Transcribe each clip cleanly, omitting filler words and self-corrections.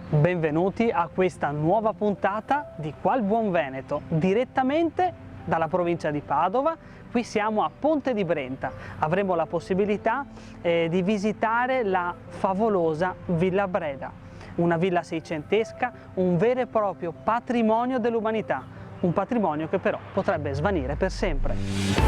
Benvenuti a questa nuova puntata di Qua il Buon Veneto, direttamente dalla provincia di Padova. Qui siamo a Ponte di Brenta, avremo la possibilità di visitare la favolosa Villa Breda, una villa seicentesca, un vero e proprio patrimonio dell'umanità, un patrimonio che però potrebbe svanire per sempre.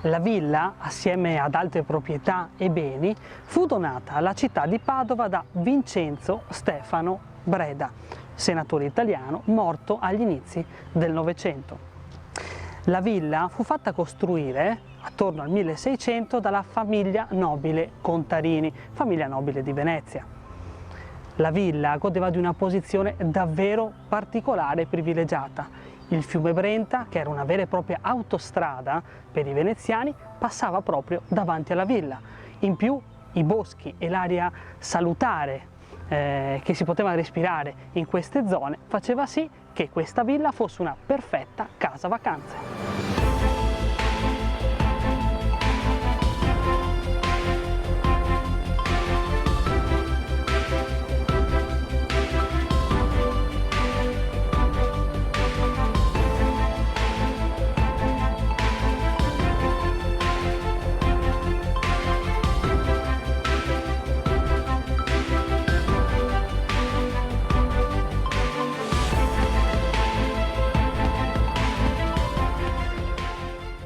La villa, assieme ad altre proprietà e beni, fu donata alla città di Padova da Vincenzo Stefano Breda, senatore italiano morto agli inizi del Novecento. La villa fu fatta costruire attorno al 1600 dalla famiglia nobile Contarini, famiglia nobile di Venezia. La villa godeva di una posizione davvero particolare e privilegiata. Il fiume Brenta, che era una vera e propria autostrada per i veneziani, passava proprio davanti alla villa. In più i boschi e l'aria salutare che si poteva respirare in queste zone faceva sì che questa villa fosse una perfetta casa vacanze.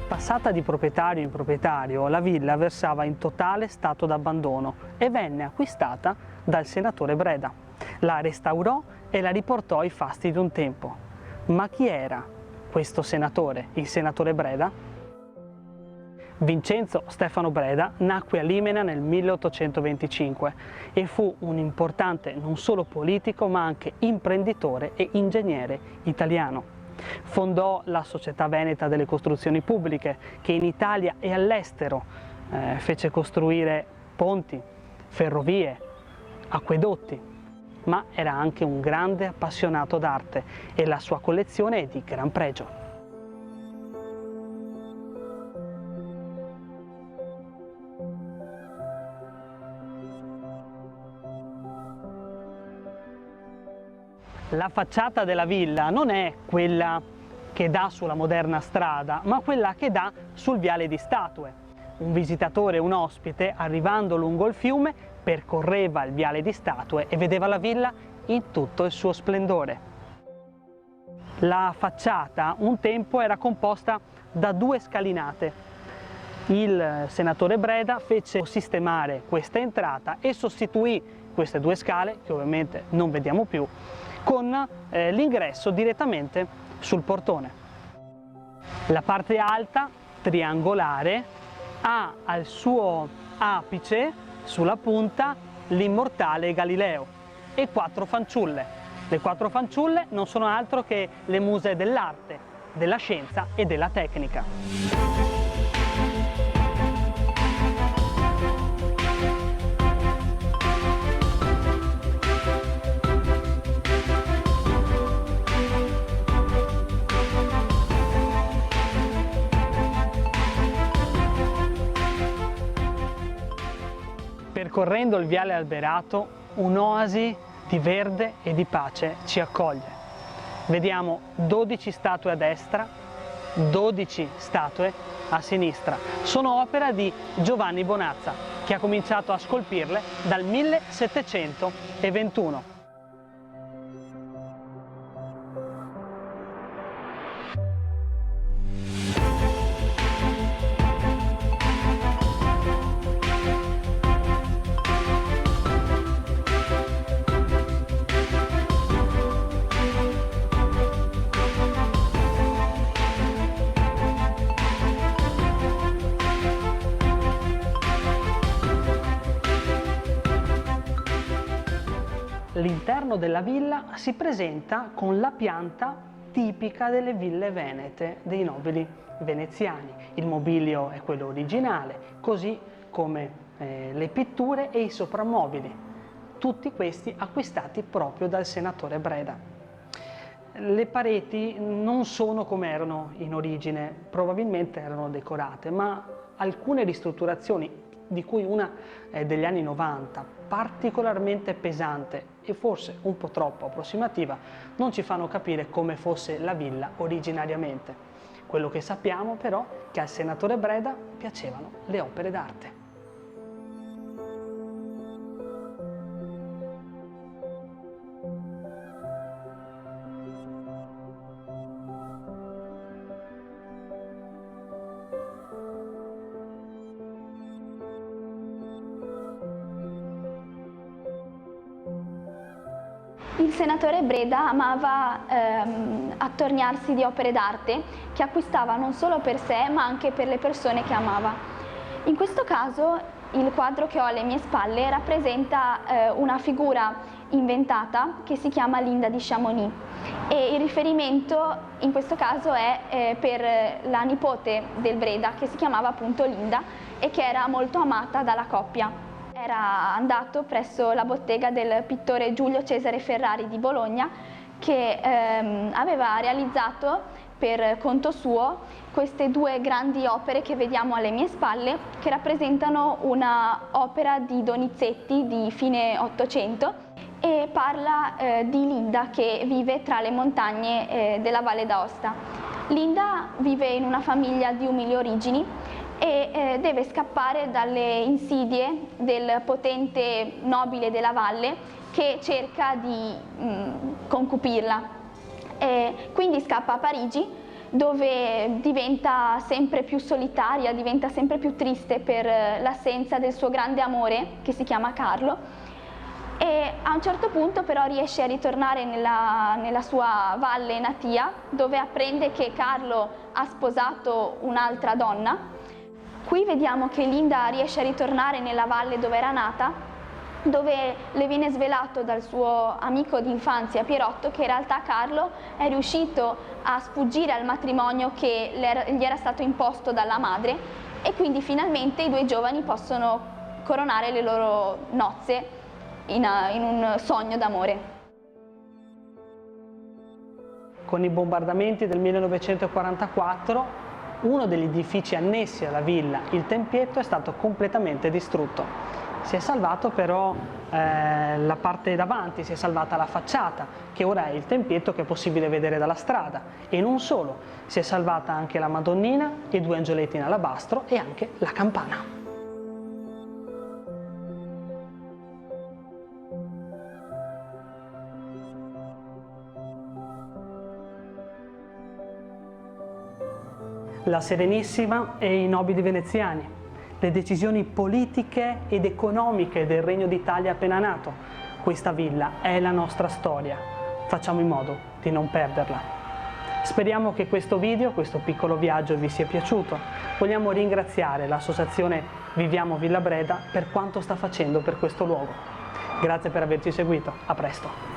Passata di proprietario in proprietario, la villa versava in totale stato d'abbandono e venne acquistata dal senatore Breda. La restaurò e la riportò ai fasti di un tempo. Ma chi era questo senatore, il senatore Breda? Vincenzo Stefano Breda nacque a Limena nel 1825 e fu un importante non solo politico ma anche imprenditore e ingegnere italiano. Fondò la Società Veneta delle Costruzioni Pubbliche, che in Italia e all'estero fece costruire ponti, ferrovie, acquedotti, ma era anche un grande appassionato d'arte e la sua collezione è di gran pregio. La facciata della villa non è quella che dà sulla moderna strada, ma quella che dà sul viale di Statue. Un visitatore, un ospite, arrivando lungo il fiume, percorreva il viale di Statue e vedeva la villa in tutto il suo splendore. La facciata un tempo era composta da due scalinate. Il senatore Breda fece sistemare questa entrata e sostituì queste due scale, che ovviamente non vediamo più, con l'ingresso direttamente sul portone. La parte alta, triangolare, ha al suo apice, sulla punta, l'immortale Galileo e 4 fanciulle. Le 4 fanciulle non sono altro che le muse dell'arte, della scienza e della tecnica. Percorrendo il viale alberato, un'oasi di verde e di pace ci accoglie. Vediamo 12 statue a destra, 12 statue a sinistra. Sono opera di Giovanni Bonazza, che ha cominciato a scolpirle dal 1721. L'interno della villa si presenta con la pianta tipica delle ville venete dei nobili veneziani. Il mobilio è quello originale, così come le pitture e i soprammobili. tutti questi acquistati proprio dal senatore Breda. Le pareti non sono come erano in origine, probabilmente erano decorate, ma alcune ristrutturazioni, di cui una è degli anni 90, particolarmente pesante e forse un po' troppo approssimativa, non ci fanno capire come fosse la villa originariamente. Quello che sappiamo però è che al senatore Breda piacevano le opere d'arte. Il senatore Breda amava attorniarsi di opere d'arte che acquistava non solo per sé ma anche per le persone che amava. In questo caso il quadro che ho alle mie spalle rappresenta una figura inventata che si chiama Linda di Chamonix e il riferimento in questo caso è per la nipote del Breda che si chiamava appunto Linda e che era molto amata dalla coppia. Era andato presso la bottega del pittore Giulio Cesare Ferrari di Bologna che aveva realizzato per conto suo queste due grandi opere che vediamo alle mie spalle, che rappresentano una opera di Donizetti di fine Ottocento e parla di Linda che vive tra le montagne della Valle d'Aosta. Linda vive in una famiglia di umili origini e deve scappare dalle insidie del potente nobile della valle che cerca di concupirla. Quindi scappa a Parigi, dove diventa sempre più solitaria, diventa sempre più triste per l'assenza del suo grande amore che si chiama Carlo, e a un certo punto però riesce a ritornare nella sua valle natia, dove apprende che Carlo ha sposato un'altra donna. Qui vediamo che Linda riesce a ritornare nella valle dove era nata, dove le viene svelato dal suo amico d'infanzia Pierotto che in realtà Carlo è riuscito a sfuggire al matrimonio che gli era stato imposto dalla madre, e quindi finalmente i due giovani possono coronare le loro nozze in un sogno d'amore. Con i bombardamenti del 1944 uno degli edifici annessi alla villa, il tempietto, è stato completamente distrutto. Si è salvato però la parte davanti, si è salvata la facciata, che ora è il tempietto che è possibile vedere dalla strada, e non solo, si è salvata anche la Madonnina, i due angioletti in alabastro e anche la campana. La Serenissima e i nobili veneziani, le decisioni politiche ed economiche del Regno d'Italia appena nato. Questa villa è la nostra storia, facciamo in modo di non perderla. Speriamo che questo video, questo piccolo viaggio vi sia piaciuto. Vogliamo ringraziare l'associazione Viviamo Villa Breda per quanto sta facendo per questo luogo. Grazie per averci seguito, a presto!